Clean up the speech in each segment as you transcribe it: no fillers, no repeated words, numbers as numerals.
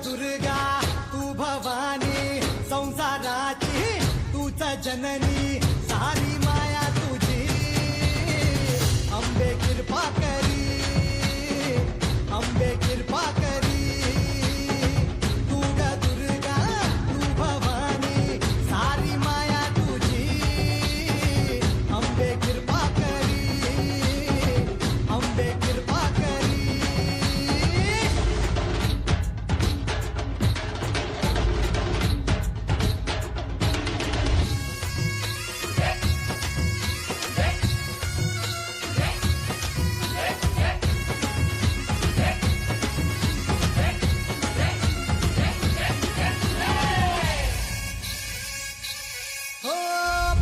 दुर्गा तू भवानी संसाराची तूच जननी सारी माया तुझी अंबे कृपा करी अंबे कृपा करी तू ग दुर्गा तू भवानी सारी माया तुझी अंबे कृपा करी अंबे कृपा करी हो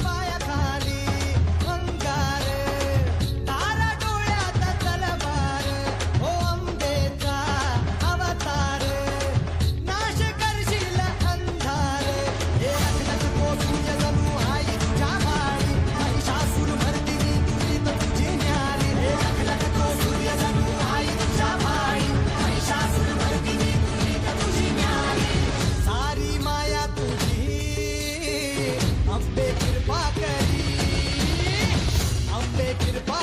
पायाखाली अंगार तारा डोळ्यात तलवार हो अंबेचा अवतार नाश करशील अंधार हे अखंड तो सूर्य जणू आई तुझ्या माळी महिषासूर मर्दिनी तुझी तर तुझी न्यारी हे अखंड तो सूर्य जणू आई तुझ्या माळी महिषासूर मर्दिनी तुझी तर तुझी न्यारी सारी माया तुझी अंबे कृपा करी अंबे कृपा